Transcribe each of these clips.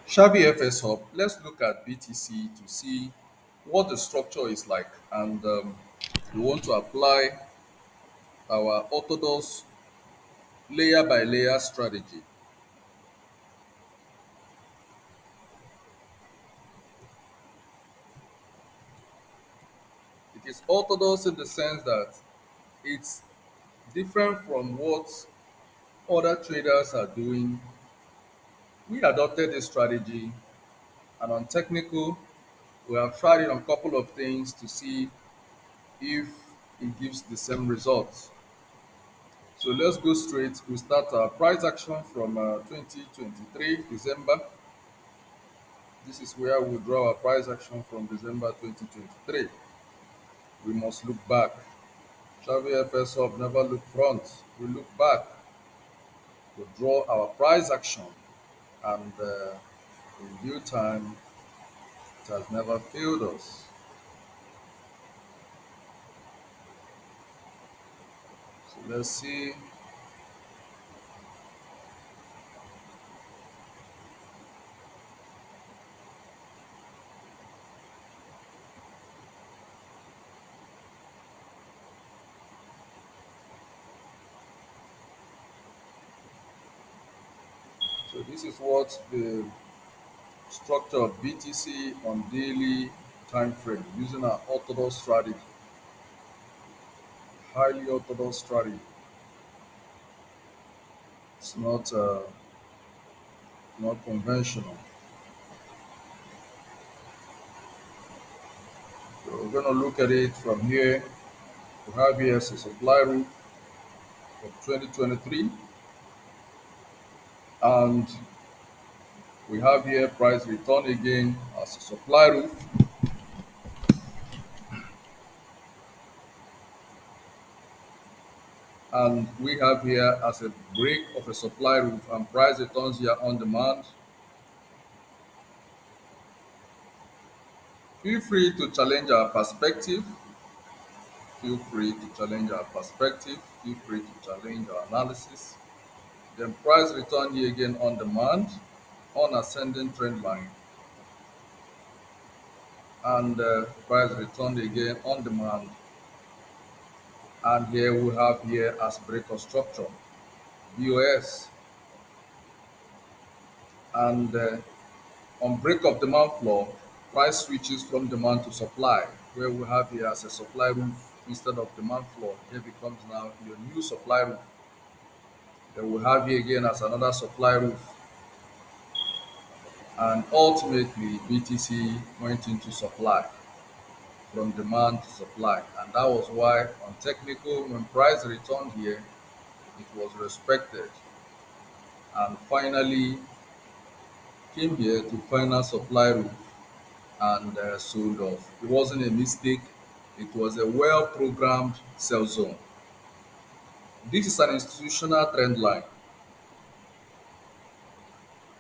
Shavi FS Hub, let's look at BTC to see what the structure is like. And we want to apply our orthodox layer by layer strategy. It is orthodox in the sense that it's different from what other traders are doing. We adopted this strategy, and on technical, we have tried it on a couple of things to see if it gives the same results. So let's go straight. We start our price action from 2023 December. This is where we draw our price action from December 2023. We must look back. Travel FS Hub never look front. We look back to draw our price action, and in due time, it has never failed us. So let's see. So this is what the structure of BTC on daily time frame using our orthodox strategy, highly orthodox strategy. It's not conventional. So we're going to look at it from here. We have here as a supply roof for 2023, and we have here price return again as a supply roof, and we have here as a break of a supply roof and price returns here on demand. Feel free to challenge our perspective. Feel free to challenge our perspective. Feel free to challenge our analysis. Then price return here again on demand on ascending trend line, and price returned again on demand. And here we have here as breakout structure, BOS, and on break of demand floor, price switches from demand to supply, where we have here as a supply roof instead of demand floor. Here becomes now your new supply roof. Then we have here again as another supply roof, and ultimately BTC went into supply from demand to supply, and that was why on technical when price returned here it was respected and finally came here to final supply roof and sold off. It wasn't a mistake, it was a well programmed sell zone. This is an institutional trend line.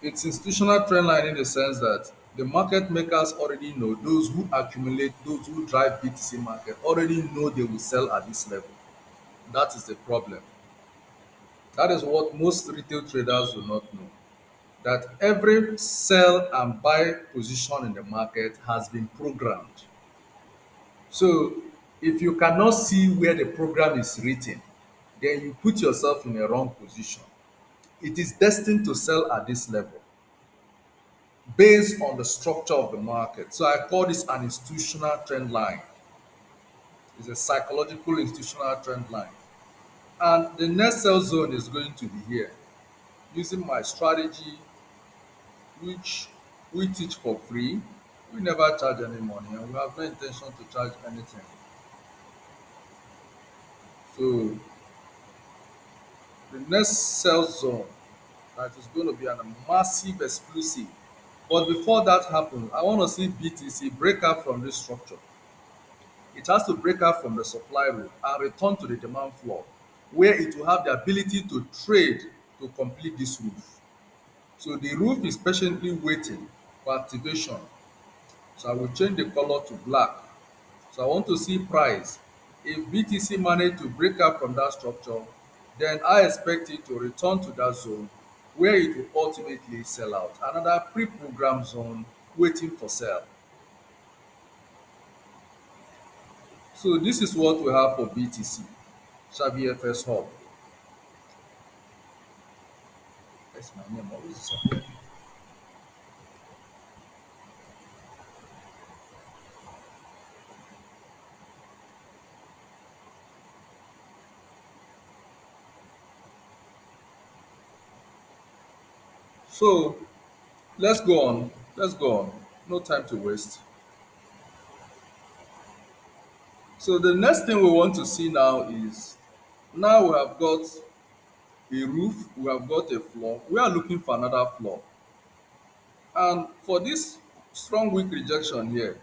It's institutional trend line in the sense that the market makers already know, those who accumulate, those who drive BTC market already know they will sell at this level. That is the problem. That is what most retail traders do not know. That every sell and buy position in the market has been programmed. So if you cannot see where the program is written, then you put yourself in a wrong position. It is destined to sell at this level based on the structure of the market. So I call this an institutional trend line. It's a psychological institutional trend line. And the next sell zone is going to be here. Using my strategy, which we teach for free, we never charge any money and we have no intention to charge anything. So the next sell zone that is going to be a massive explosive. But before that happens, I want to see BTC break out from this structure. It has to break out from the supply roof and return to the demand floor, where it will have the ability to trade to complete this roof. So the roof is patiently waiting for activation. So I will change the color to black. So I want to see price. If BTC managed to break out from that structure, then I expect it to return to that zone where it will ultimately sell out. Another pre-programmed zone waiting for sell. So this is what we have for BTC, Xavier FS Hub. That's my name. Always disappear. So let's go on. Let's go on. No time to waste. So the next thing we want to see now is, now we have got a roof, we have got a floor. We are looking for another floor. And for this strong weak rejection here,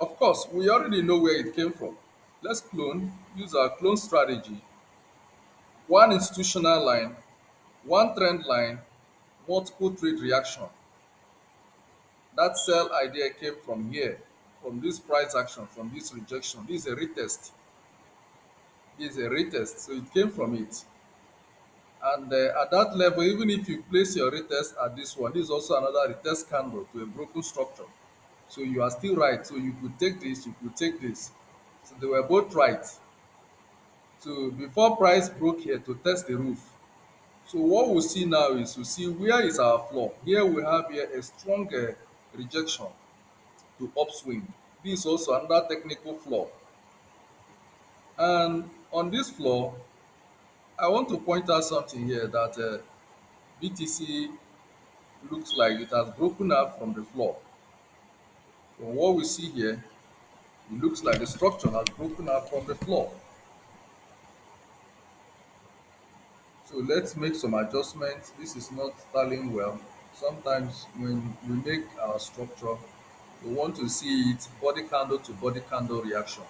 of course, we already know where it came from. Let's clone, use our clone strategy. One institutional line, one trend line, multiple trade reaction. That sell idea came from here, from this price action, from this rejection. This is a retest. This is a retest. So it came from it. And at that level, even if you place your retest at this one, this is also another retest candle to a broken structure. So you are still right. So you could take this, you could take this. So they were both right. So before price broke here to test the roof. So what we'll see now is to see where is our floor. Here we have here a strong rejection to upswing. This is also another technical flaw. And on this floor, I want to point out something here that BTC looks like it has broken out from the floor. From what we see here, it looks like the structure has broken out from the floor. So let's make some adjustments. This is not styling well. Sometimes when we make our structure, we want to see it body candle to body candle reaction.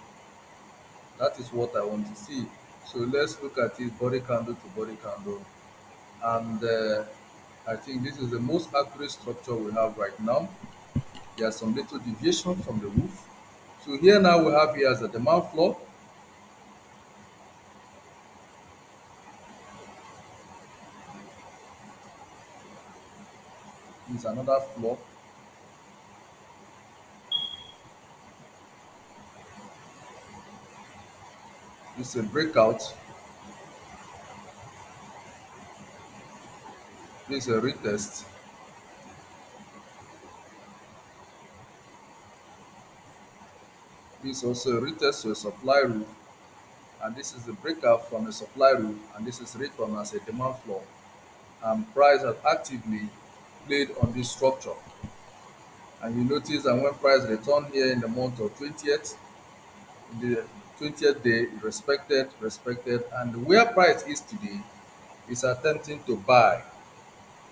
That is what I want to see. So let's look at it body candle to body candle. And I think this is the most accurate structure we have right now. There's some little deviation from the roof. So here now we have here as a demand floor. This is another floor. This is a breakout. This is a retest. This is also a retest to a supply roof. And this is the breakout from a supply roof. And this is return as a demand floor. And price has actively played on this structure. And you notice that when price returned here in the month of 20th, in the 20th day, it respected, and where price is today is attempting to buy.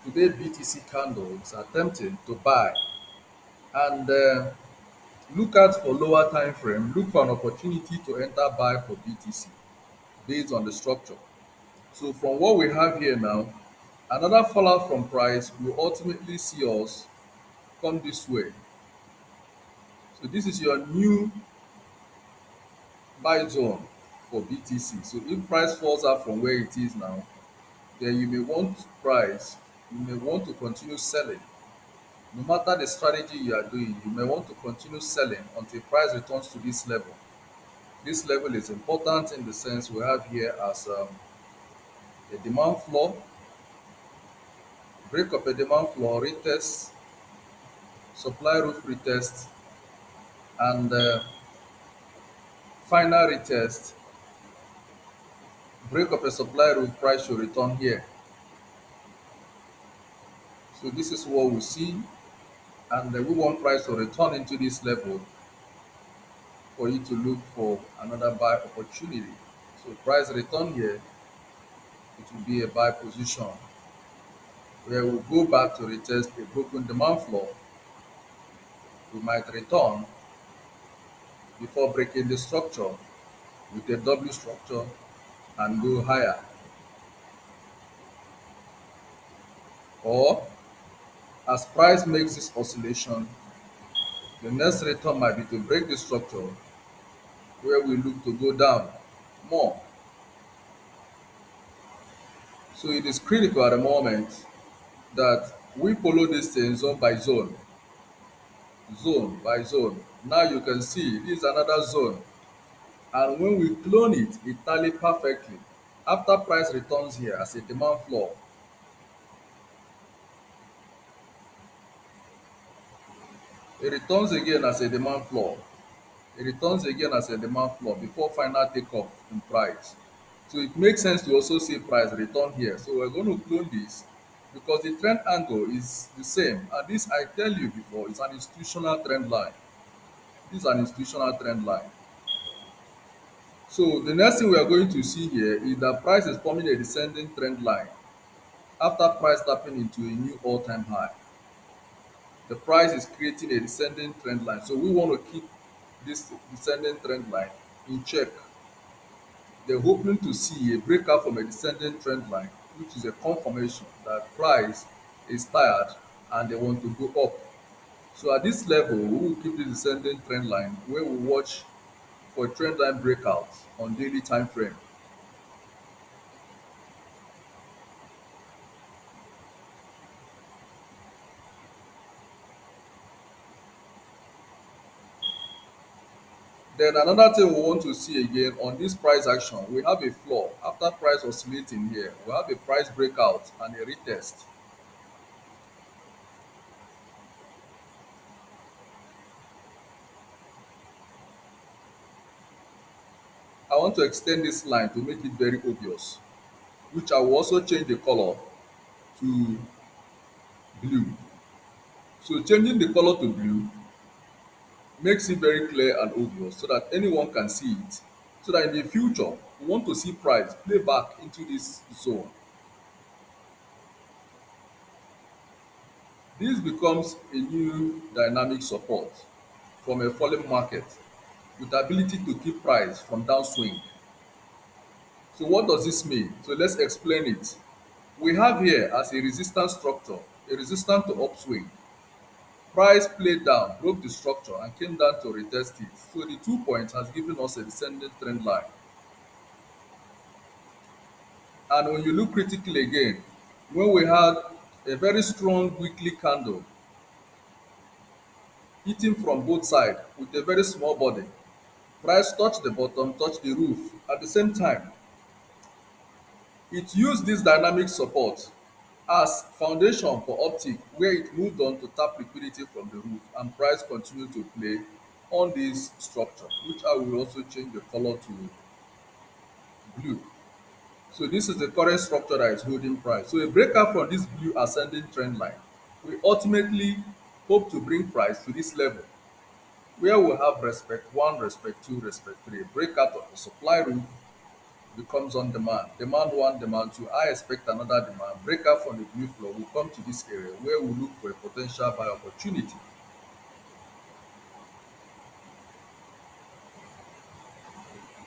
Today BTC candle is attempting to buy, and look out for lower time frame. Look for an opportunity to enter buy for BTC based on the structure. So from what we have here now, another fallout from price will ultimately see us come this way. So this is your new buy zone for BTC. So if price falls out from where it is now, then you may want price, you may want to continue selling. No matter the strategy you are doing, you may want to continue selling until price returns to this level. This level is important in the sense we have here as a demand floor, break of a demand floor, retest, supply roof retest, and final retest, break of a supply roof, price should return here. So this is what we see, and we want price to return into this level for you to look for another buy opportunity. So price return here, it will be a buy position where we'll go back to retest a broken demand floor. We might return before breaking the structure with a W structure and go higher. Or as price makes this oscillation, the next return might be to break the structure where we look to go down more. So it is critical at the moment that we follow this thing zone by zone, zone by zone. Now you can see this is another zone, and when we clone it, it tally perfectly. After price returns here as a demand floor, it returns again as a demand floor. It returns again as a demand floor before final takeoff in price. So it makes sense to also see price return here. So we're going to clone this because the trend angle is the same. And this I tell you before, it's an institutional trend line. This is an institutional trend line. So the next thing we are going to see here is that price is forming a descending trend line after price tapping into a new all-time high. The price is creating a descending trend line. So we want to keep this descending trend line in check. They're hoping to see a breakout from a descending trend line, which is a confirmation that price is tired and they want to go up. So at this level, we will keep the descending trend line where we watch for trend line breakouts on daily time frame. Then another thing we want to see again on this price action, we have a floor. After price oscillating here, we have a price breakout and a retest. I want to extend this line to make it very obvious, which I will also change the color to blue. So changing the color to blue makes it very clear and obvious so that anyone can see it. So that in the future, we want to see price play back into this zone. This becomes a new dynamic support from a falling market with ability to keep price from downswing. So what does this mean? So let's explain it. We have here as a resistance structure, a resistance to upswing. Price played down, broke the structure and came down to retest it. So the 2 points has given us a descending trend line. And when you look critically again, when we had a very strong weekly candle hitting from both sides with a very small body, price touched the bottom, touched the roof. At the same time, it used this dynamic support as foundation for uptick where it moved on to tap liquidity from the roof and price continued to play on this structure, which I will also change the color to blue. So this is the current structure that is holding price. So a breakout from this blue ascending trend line we ultimately hope to bring price to this level where we have respect one, respect two, respect three. Breakout of the supply roof becomes on demand. Demand one, demand two. I expect another demand. Breakout from the blue floor will come to this area where we look for a potential buy opportunity.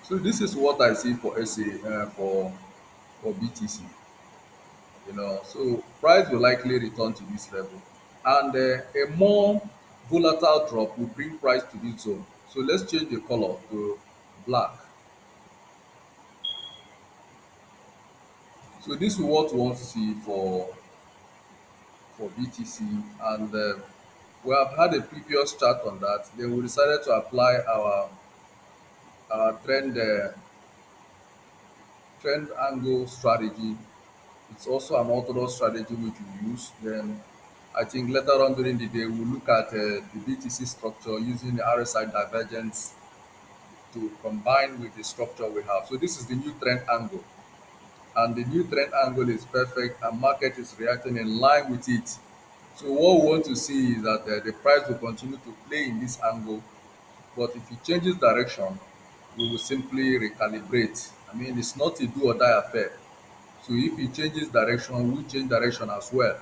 So this is what I see for SA for BTC. So price will likely return to this level, and a more volatile drop will bring price to this zone. So let's change the color to black. So this is what we want to see for BTC, and we have had a previous chart on that. Then we decided to apply our trend angle strategy. It's also an orthodox strategy which we use. Then I think later on during the day we'll look at the BTC structure using the RSI divergence to combine with the structure we have. So this is the new trend angle, and the new trend angle is perfect, and market is reacting in line with it. So what we want to see is that the price will continue to play in this angle, but if it changes direction, we will simply recalibrate. I mean, it's not a do or die affair. So if it changes direction, we change direction as well.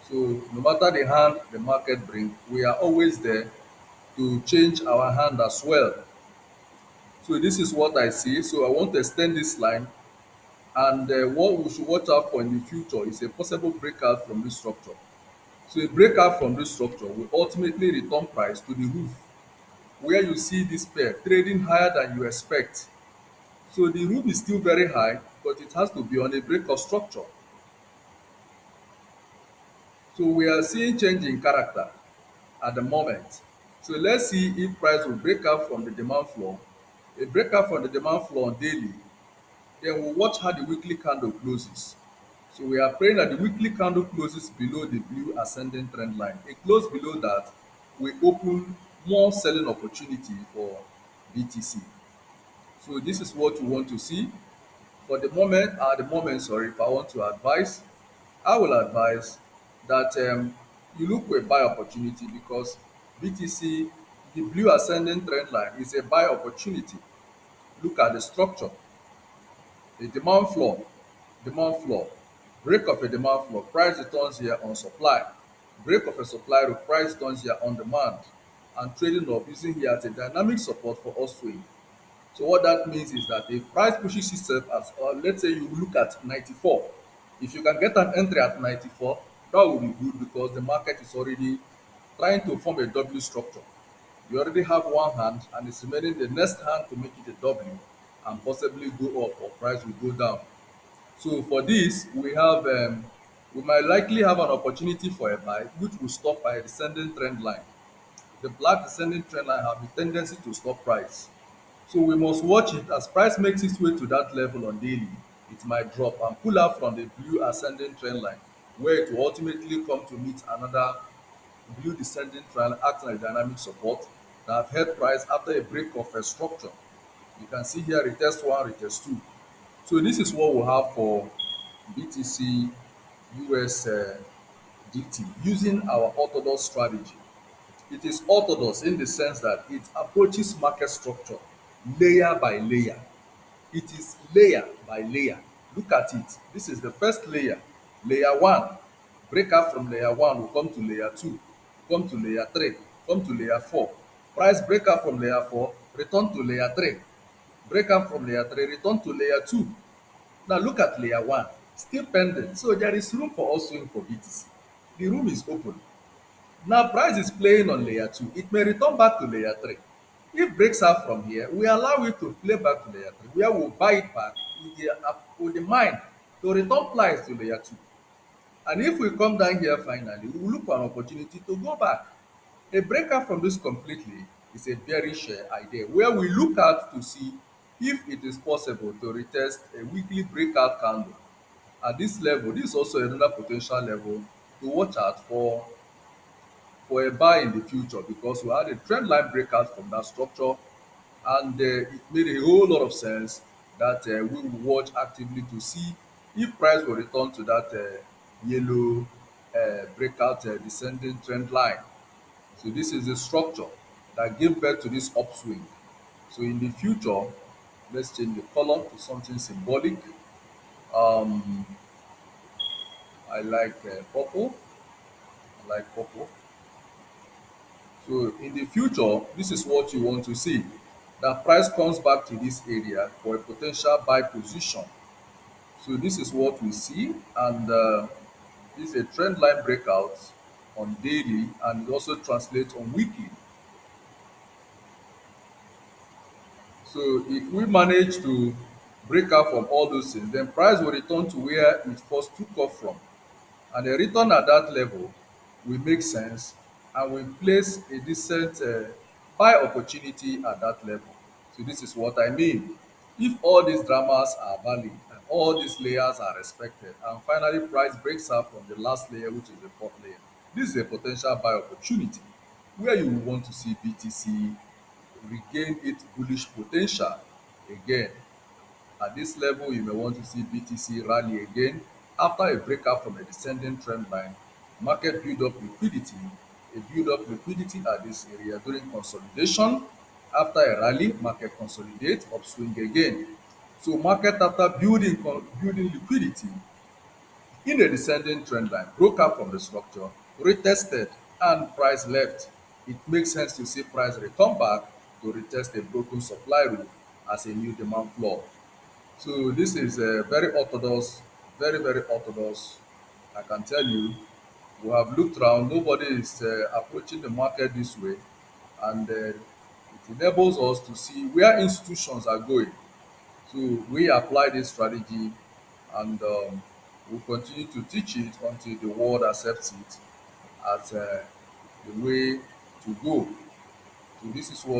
So no matter the hand the market bring, we are always there to change our hand as well. So this is what I see. So I want to extend this line, and what we should watch out for in the future is a possible breakout from this structure. So a breakout from this structure will ultimately return price to the roof where you see this pair trading higher than you expect. So the room is still very high, but it has to be on a breakout structure. So we are seeing change in character at the moment. So let's see if price will break out from the demand floor. A breakout from the demand floor on daily, then we'll watch how the weekly candle closes. So we are praying that the weekly candle closes below the blue ascending trend line. A close below that will open more selling opportunity for BTC. So this is what we want to see. For the moment, at the moment, sorry, if I want to advise, I will advise that you look for a buy opportunity because BTC, the blue ascending trend line is a buy opportunity. Look at the structure, the demand floor, break of a demand floor, price returns here on supply, break of a supply route, price returns here on demand, and trading up using here as a dynamic support for upswing. So what that means is that if price pushes itself as, or let's say you look at 94, if you can get an entry at 94, that will be good because the market is already trying to form a W structure. You already have one hand and it's remaining the next hand to make it a W and possibly go up or price will go down. So for this, we might likely have an opportunity for a buy, which will stop by a descending trend line. The black descending trend line have the tendency to stop price. So we must watch it as price makes its way to that level on daily. It might drop and pull out from the blue ascending trend line, where it will ultimately come to meet another blue descending trend line acting as dynamic support that have held price after a break of a structure. You can see here retest one, retest two. So this is what we have for BTC US DT using our orthodox strategy. It is orthodox in the sense that it approaches market structure layer by layer. It is layer by layer. Look at it. This is the first layer. Layer one. Break out from layer one will come to layer two, come to layer three, come to layer four. Price break out from layer four, return to layer three. Break out from layer three, return to layer two. Now look at layer one, still pending. So there is room for us swing for BTC. The room is open. Now price is playing on layer two. It may return back to layer three. If breaks out from here, we allow it to play back to layer three, where we'll buy it back with the mind to return price to layer two. And if we come down here finally, we will look for an opportunity to go back. A breakout from this completely is a bearish idea where we look out to see if it is possible to retest a weekly breakout candle at this level. This is also another potential level to watch out for a buy in the future because we had a trend line breakout from that structure and it made a whole lot of sense that we will watch actively to see if price will return to that yellow breakout descending trend line. So this is the structure that gave birth to this upswing. So in the future, let's change the color to something symbolic. Um, I like purple. I like purple. So in the future, this is what you want to see. That price comes back to this area for a potential buy position. So this is what we see, and this is a trend line breakout on daily, and it also translates on weekly. So if we manage to break out from all those things, then price will return to where it first took off from. And a return at that level will make sense and will place a decent buy opportunity at that level. So this is what I mean. If all these dramas are valid and all these layers are respected and finally price breaks out from the last layer, which is the fourth layer, this is a potential buy opportunity where you will want to see BTC regain its bullish potential again. At this level, you may want to see BTC rally again after a breakout from a descending trend line. Market build up liquidity, a build up liquidity at this area during consolidation. After a rally, market consolidate, upswing again. So market after building liquidity in a descending trend line, broke out from the structure, retested, and price left. It makes sense to see price return back to retest a broken supply roof as a new demand floor. So this is very orthodox, very, very orthodox. I can tell you, we have looked around, nobody is approaching the market this way, and it enables us to see where institutions are going. So we apply this strategy and we'll continue to teach it until the world accepts it as the way to go. So this is what